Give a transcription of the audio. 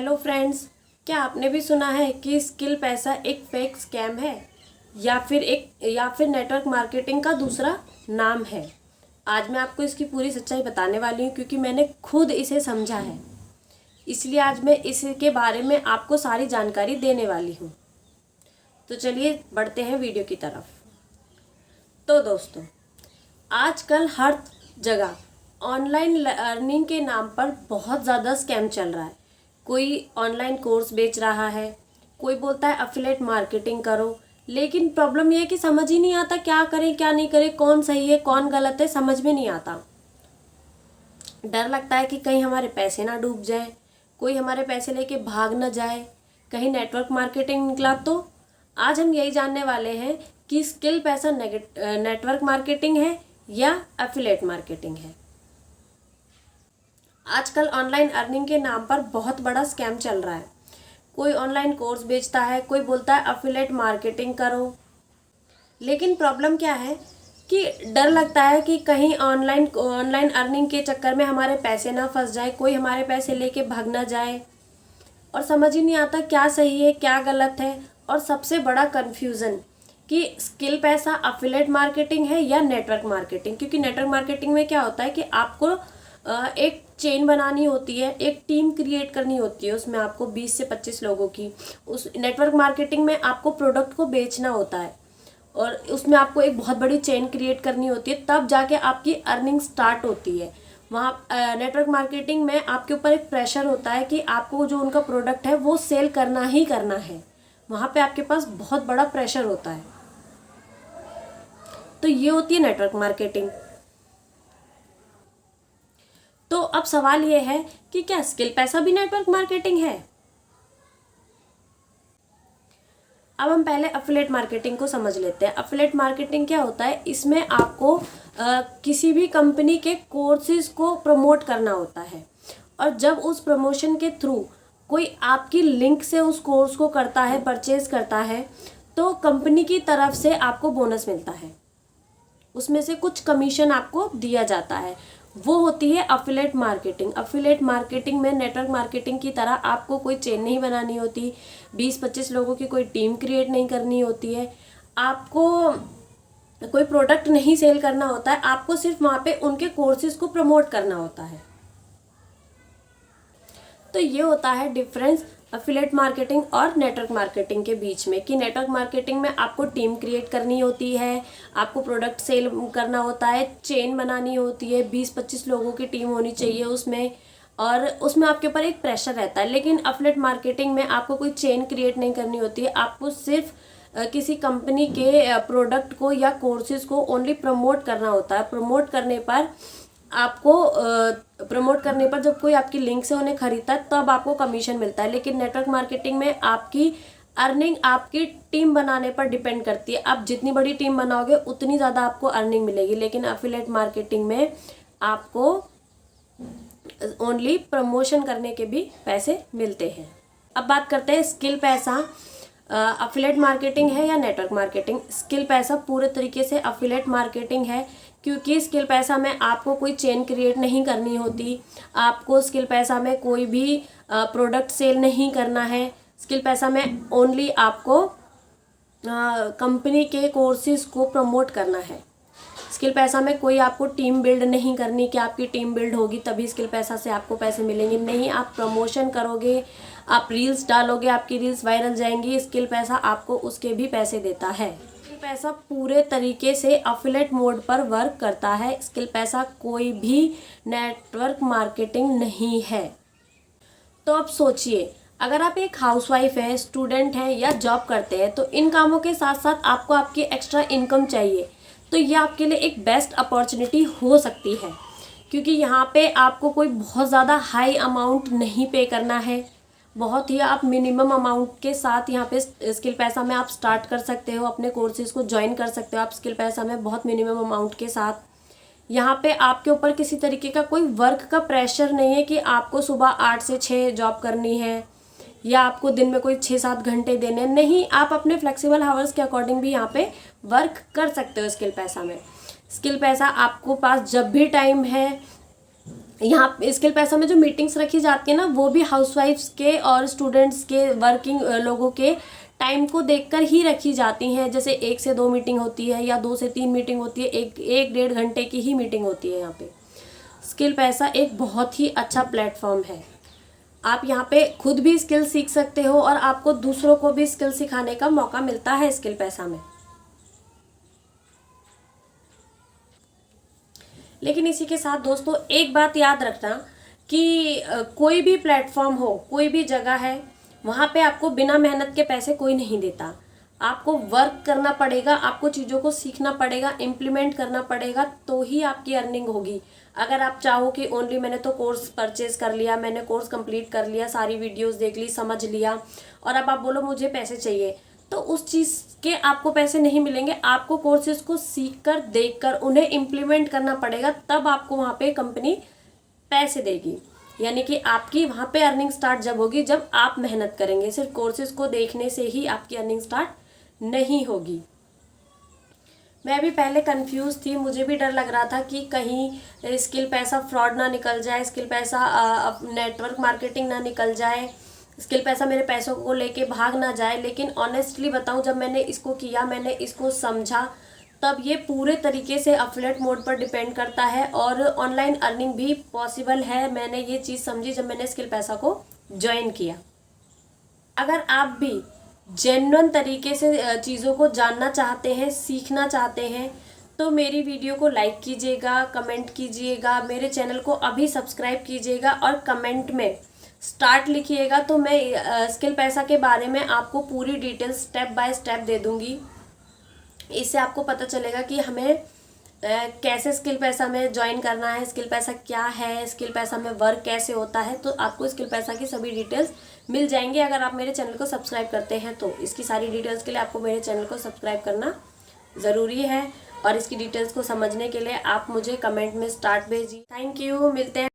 Hello friends, क्या आपने भी सुना है कि स्किल पैसा एक फेक स्कैम है या फिर नेटवर्क मार्केटिंग का दूसरा नाम है। आज मैं आपको इसकी पूरी सच्चाई बताने वाली हूँ क्योंकि मैंने खुद इसे समझा है। इसलिए आज मैं इसके बारे में आपको सारी जानकारी देने वाली हूँ। तो चलिए बढ़ते हैं वीडियो की तरफ। तो दोस्तों, आजकल हर जगह ऑनलाइन लर्निंग के नाम पर बहुत ज़्यादा स्कैम चल रहा है। कोई ऑनलाइन कोर्स बेच रहा है, कोई बोलता है अफिलिएट मार्केटिंग करो, लेकिन प्रॉब्लम यह है कि समझ ही नहीं आता क्या करें क्या नहीं करें, कौन सही है कौन गलत है, समझ में नहीं आता। डर लगता है कि कहीं हमारे पैसे ना डूब जाए, कोई हमारे पैसे लेके भाग ना जाए, कहीं नेटवर्क मार्केटिंग निकला तो। आज हम यही जानने वाले हैं कि स्किल पैसा नेटवर्क मार्केटिंग है या अफिलिएट मार्केटिंग है। आजकल ऑनलाइन अर्निंग के नाम पर बहुत बड़ा स्कैम चल रहा है। कोई ऑनलाइन कोर्स बेचता है, कोई बोलता है अफिलिएट मार्केटिंग करो, लेकिन प्रॉब्लम क्या है कि डर लगता है कि कहीं ऑनलाइन अर्निंग के चक्कर में हमारे पैसे ना फंस जाए, कोई हमारे पैसे लेके भाग ना जाए, और समझ ही नहीं आता क्या सही है क्या गलत है। और सबसे बड़ा कन्फ्यूज़न कि स्किल पैसा अफिलिएट मार्केटिंग है या नेटवर्क मार्केटिंग। क्योंकि नेटवर्क मार्केटिंग में क्या होता है कि आपको एक चेन बनानी होती है, एक टीम क्रिएट करनी होती है, उसमें आपको 20 से 25 लोगों की। उस नेटवर्क मार्केटिंग में आपको प्रोडक्ट को बेचना होता है और उसमें आपको एक बहुत बड़ी चेन क्रिएट करनी होती है, तब जाके आपकी अर्निंग स्टार्ट होती है। वहाँ नेटवर्क मार्केटिंग में आपके ऊपर एक प्रेशर होता है कि आपको जो उनका प्रोडक्ट है वो सेल करना ही करना है। वहाँ पे आपके पास बहुत बड़ा प्रेशर होता है। तो ये होती है नेटवर्क मार्केटिंग। तो अब सवाल ये है कि क्या स्किल पैसा भी नेटवर्क मार्केटिंग है? अब हम पहले अफिलिएट मार्केटिंग को समझ लेते हैं। अफिलिएट मार्केटिंग क्या होता है? इसमें आपको किसी भी कंपनी के कोर्सेज को प्रमोट करना होता है, और जब उस प्रमोशन के थ्रू कोई आपकी लिंक से उस कोर्स को करता है, परचेज करता है, तो कंपनी की तरफ से आपको बोनस मिलता है, उसमें से कुछ कमीशन आपको दिया जाता है। वो होती है अफिलिएट मार्केटिंग। अफिलिएट मार्केटिंग में नेटवर्क मार्केटिंग की तरह आपको कोई चेन नहीं बनानी होती, 20-25 लोगों की कोई टीम क्रिएट नहीं करनी होती है, आपको कोई प्रोडक्ट नहीं सेल करना होता है, आपको सिर्फ वहाँ पे उनके कोर्सेज को प्रमोट करना होता है। तो ये होता है डिफरेंस अफिलिएट मार्केटिंग और नेटवर्क मार्केटिंग के बीच में, कि नेटवर्क मार्केटिंग में आपको टीम क्रिएट करनी होती है, आपको प्रोडक्ट सेल करना होता है, चेन बनानी होती है, 20-25 लोगों की टीम होनी चाहिए उसमें, और उसमें आपके ऊपर एक प्रेशर रहता है। लेकिन अफिलिएट मार्केटिंग में आपको कोई चेन क्रिएट नहीं करनी होती है, आपको सिर्फ किसी कंपनी के प्रोडक्ट को या कोर्सेज को ओनली प्रमोट करना होता है। प्रमोट करने पर जब कोई आपकी लिंक से उन्हें खरीदता है तब आपको कमीशन मिलता है। लेकिन नेटवर्क मार्केटिंग में आपकी अर्निंग आपकी टीम बनाने पर डिपेंड करती है। आप जितनी बड़ी टीम बनाओगे उतनी ज़्यादा आपको अर्निंग मिलेगी। लेकिन अफिलिएट मार्केटिंग में आपको ओनली प्रमोशन करने के भी पैसे मिलते हैं। अब बात करते हैं स्किल पैसा अफिलिएट मार्केटिंग है या नेटवर्क मार्केटिंग। स्किल पैसा पूरे तरीके से अफिलिएट मार्केटिंग है, क्योंकि स्किल पैसा में आपको कोई चेन क्रिएट नहीं करनी होती, आपको स्किल पैसा में कोई भी प्रोडक्ट सेल नहीं करना है। स्किल पैसा में ओनली आपको कंपनी के कोर्सेज को प्रमोट करना है। स्किल पैसा में कोई आपको टीम बिल्ड नहीं करनी कि आपकी टीम बिल्ड होगी तभी स्किल पैसा से आपको पैसे मिलेंगे। नहीं, आप प्रमोशन करोगे, आप रील्स डालोगे, आपकी रील्स वायरल जाएंगी, स्किल पैसा आपको उसके भी पैसे देता है। स्किल पैसा पूरे तरीके से अफिलिएट मोड पर वर्क करता है। स्किल पैसा कोई भी नेटवर्क मार्केटिंग नहीं है। तो अब सोचिए, अगर आप एक हाउसवाइफ हैं, स्टूडेंट हैं या जॉब करते हैं, तो इन कामों के साथ साथ आपको आपकी एक्स्ट्रा इनकम चाहिए, तो ये आपके लिए एक बेस्ट अपॉर्चुनिटी हो सकती है। क्योंकि यहाँ पे आपको कोई बहुत ज़्यादा हाई अमाउंट नहीं पे करना है, बहुत ही आप मिनिमम अमाउंट के साथ यहाँ पे स्किल पैसा में आप स्टार्ट कर सकते हो, अपने कोर्सेज को ज्वाइन कर सकते हो आप स्किल पैसा में बहुत मिनिमम अमाउंट के साथ। यहाँ पे आपके ऊपर किसी तरीके का कोई वर्क का प्रेशर नहीं है कि आपको सुबह 8 से 6 जॉब करनी है या आपको दिन में कोई 6-7 घंटे देने। नहीं, आप अपने फ्लेक्सिबल हावर्स के अकॉर्डिंग भी यहाँ पे वर्क कर सकते हो स्किल पैसा में। स्किल पैसा आपको पास जब भी टाइम है यहाँ स्किल पैसा में जो मीटिंग्स रखी जाती है ना, वो भी हाउसवाइफ्स के और स्टूडेंट्स के, वर्किंग लोगों के टाइम को देखकर ही रखी जाती हैं। जैसे 1 से 2 मीटिंग होती है या 2 से 3 मीटिंग होती है, एक 1.5 घंटे की ही मीटिंग होती है यहाँ पे। स्किल पैसा एक बहुत ही अच्छा प्लेटफॉर्म है। आप यहाँ पे खुद भी स्किल सीख सकते हो और आपको दूसरों को भी स्किल सिखाने का मौका मिलता है स्किल पैसा में। लेकिन इसी के साथ दोस्तों एक बात याद रखना कि कोई भी प्लेटफॉर्म हो, कोई भी जगह है, वहाँ पे आपको बिना मेहनत के पैसे कोई नहीं देता। आपको वर्क करना पड़ेगा, आपको चीज़ों को सीखना पड़ेगा, इम्प्लीमेंट करना पड़ेगा, तो ही आपकी अर्निंग होगी। अगर आप चाहो कि ओनली मैंने तो कोर्स परचेज कर लिया, मैंने कोर्स कंप्लीट कर लिया, सारी वीडियोस देख ली, समझ लिया, और अब आप बोलो मुझे पैसे चाहिए, तो उस चीज़ के आपको पैसे नहीं मिलेंगे। आपको कोर्सेज को सीख कर, देख कर, उन्हें इम्प्लीमेंट करना पड़ेगा, तब आपको वहाँ पे कंपनी पैसे देगी। यानी कि आपकी वहाँ पे अर्निंग स्टार्ट जब होगी जब आप मेहनत करेंगे। सिर्फ कोर्सेज को देखने से ही आपकी अर्निंग स्टार्ट नहीं होगी। मैं भी पहले कंफ्यूज थी, मुझे भी डर लग रहा था कि कहीं स्किल पैसा फ्रॉड ना निकल जाए, स्किल पैसा नेटवर्क मार्केटिंग ना निकल जाए, स्किल पैसा मेरे पैसों को लेके भाग ना जाए। लेकिन ऑनेस्टली बताऊं, जब मैंने इसको किया, मैंने इसको समझा, तब ये पूरे तरीके से अफिलिएट मोड पर डिपेंड करता है और ऑनलाइन अर्निंग भी पॉसिबल है। मैंने ये चीज़ समझी जब मैंने स्किल पैसा को ज्वाइन किया। अगर आप भी जेन्युइन तरीके से चीज़ों को जानना चाहते हैं, सीखना चाहते हैं, तो मेरी वीडियो को लाइक कीजिएगा, कमेंट कीजिएगा, मेरे चैनल को अभी सब्सक्राइब कीजिएगा और कमेंट में स्टार्ट लिखिएगा। तो मैं स्किल पैसा के बारे में आपको पूरी डिटेल्स स्टेप बाय स्टेप दे दूँगी। इससे आपको पता चलेगा कि हमें कैसे स्किल पैसा में ज्वाइन करना है, स्किल पैसा क्या है, स्किल पैसा में वर्क कैसे होता है। तो आपको स्किल पैसा की सभी डिटेल्स मिल जाएंगी अगर आप मेरे चैनल को सब्सक्राइब करते हैं। तो इसकी सारी डिटेल्स के लिए आपको मेरे चैनल को सब्सक्राइब करना ज़रूरी है और इसकी डिटेल्स को समझने के लिए आप मुझे कमेंट में स्टार्ट भेजिए। थैंक यू, मिलते हैं।